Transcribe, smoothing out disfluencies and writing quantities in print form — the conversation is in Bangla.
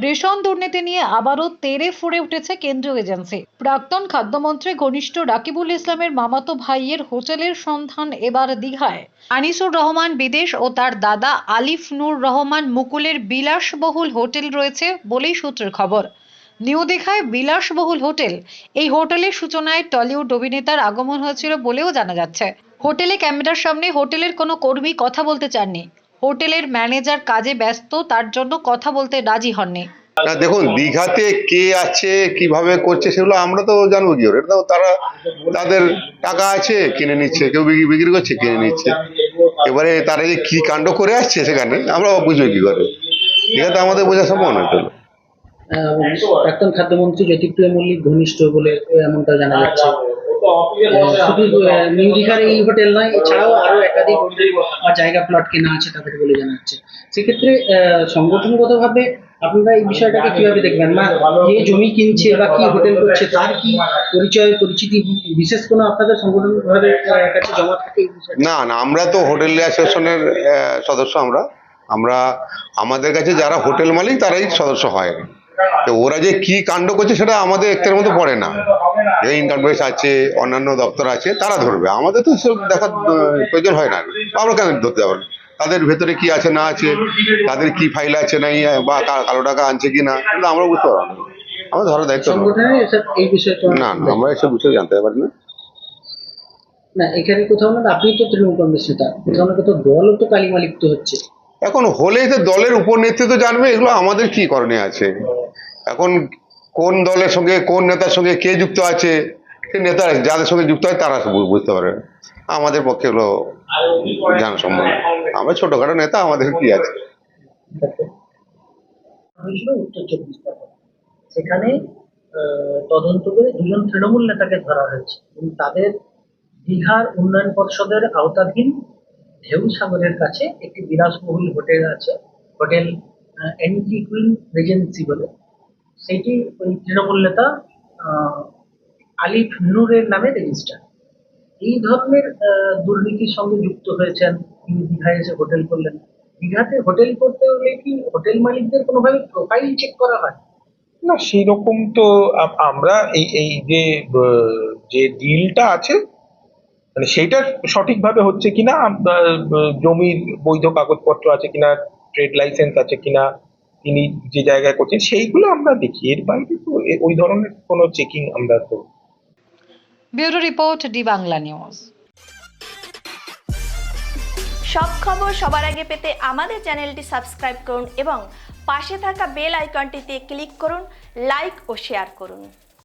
রেশন দুর্নীতি নিয়ে আবারও তেড়ে ফুঁড়ে উঠেছে কেন্দ্রীয় এজেন্সি। প্রাক্তন খাদ্যমন্ত্রী ঘনিষ্ঠ রাকিবুল ইসলামের মামাতো ভাইয়ের হোটেলের সন্ধান এবার দীঘায়। আনিসুর রহমান বিদেশ ও তার দাদা আলিফ নূর রহমান মুকুলের বিলাসবহুল হোটেল রয়েছে বলেই সূত্রের খবর। নিউ দীঘায় বিলাসবহুল হোটেল। এই হোটেলের সূচনায় টলিউড অভিনেতার আগমন হয়েছিল বলেও জানা যাচ্ছে। হোটেলে ক্যামেরার সামনে হোটেলের কোনো কর্মী কথা বলতে চাননি। হোটেলের ম্যানেজার কাজে ব্যস্ত, তার জন্য কথা বলতে রাজি হননি। না দেখুন, দীঘাতে কে আছে কিভাবে করছে সেগুলো আমরা তো জানবো কি করে? এটা তো তারা তাদের টাকা আছে কিনে নিচ্ছে, কেউ বিক্রি করছে কিনে নিচ্ছে। এবারে তারা যে কি কাণ্ড করে আসছে সেখানে আমরা বুঝবো কি করে? দীঘাতে আমাদের বোঝা সম্ভব না। চলো, প্রাক্তন খাদ্যমন্ত্রী জ্যোতিপ্রিয় মল্লিক ঘনিষ্ঠ বলে এমনটা জানা যাচ্ছে। শুধু নিউ দীঘার এই হোটেল নয়, এছাড়াও আরো একাধিক জায়গা প্লট কেনা আছে তাদের বলে জানা যাচ্ছে। সেক্ষেত্রে সংগঠনগতভাবে আপনারা এই বিষয়টাকে কিভাবে দেখবেন? না যে জমি কিনছে বা কি হোটেল করছে তার কি পরিচয় পরিচিতি বিশেষ কোনো আপনাদের সংগঠনভাবে কাছে জমা থাকে? না না, আমরা তো হোটেল অ্যাসোসিয়েশনের সদস্য। আমরা আমাদের কাছে যারা হোটেল মালিক তারাই সদস্য হয়। তো ওরা যে কি কাণ্ড করছে সেটা আমাদের একটার মধ্যে পড়ে না। ইনকাম ট্যাক্স আছে, অন্যান্য দপ্তর আছে, তারা ধরবে। আমাদের তো সব দেখার প্রয়োজন হয় না। আমরা কেন ধরতে যাবো? তাদের ভেতরে কি আছে না আছে, তাদের কি ফাইল আছে নাই, বা কালো টাকা আনছে কি না, সেটা আমরা বুঝতে পারবো না। আমরা ধরার দায়িত্ব এই বিষয়ে না, আমরা এসব বিষয়ে জানতে পারি না। না, এখানে কোথাও না আপনি তো তৃণমূল কংগ্রেস নেতা, কোথাও না কোথাও দলও তো কালিমা লিপ্ত হচ্ছে। এখন হলে তো দলের উপনেতৃত্ব জানবে, এগুলো আমাদের কি করণীয় আছে? এখন কোন দলের সঙ্গে কোন নেতার সঙ্গে কে যুক্ত আছে, সে নেতা যাদের সঙ্গে যুক্ত হয় তারা বুঝতে পারে। আমাদের পক্ষে এগুলো জানা সম্ভব না। আমরা ছোটখাটো নেতা, আমাদের কি আছে? উত্তর চব্বিশ পরগনা, সেখানে তদন্ত করে দুজন তৃণমূল নেতাকে ধরা হয়েছে এবং তাদের দীঘার উন্নয়ন পর্ষদের আওতাধীন ঢেউ সাগরের কাছে একটি বিলাসবহুল হোটেল আছে, হোটেল এন্টি কুইন রেজেন্সি বলে। সেইটি ওই তৃণমূল নেতা আলিফ নূরের নামে রেজিস্টার। এই ধরনের দুর্নীতির সঙ্গে যুক্ত হয়েছেন তিনি। দীঘায় এসে হোটেল করলেন। দীঘাতে হোটেল করতে হলে কি হোটেল মালিকদের কোনোভাবে প্রোফাইল চেক করা হয়? না, সেই রকম তো আমরা এই এই যে ডিলটা আছে মানে সেইটা সঠিকভাবে হচ্ছে কিনা, জমির বৈধ কাগজপত্র আছে কিনা, ট্রেড লাইসেন্স আছে কিনা, তিনি যে জায়গায় করছেন সেইগুলো আমরা দেখি। এর বাইরে তো ওই ধরনের কোনো চেকিং আমরা তো। Bureau report, D Bangla news. সব খবর সবার আগে পেতে আমাদের চ্যানেলটি সাবস্ক্রাইব করুন এবং পাশে থাকা বেল আইকনটিতে ক্লিক করুন। লাইক ও শেয়ার করুন।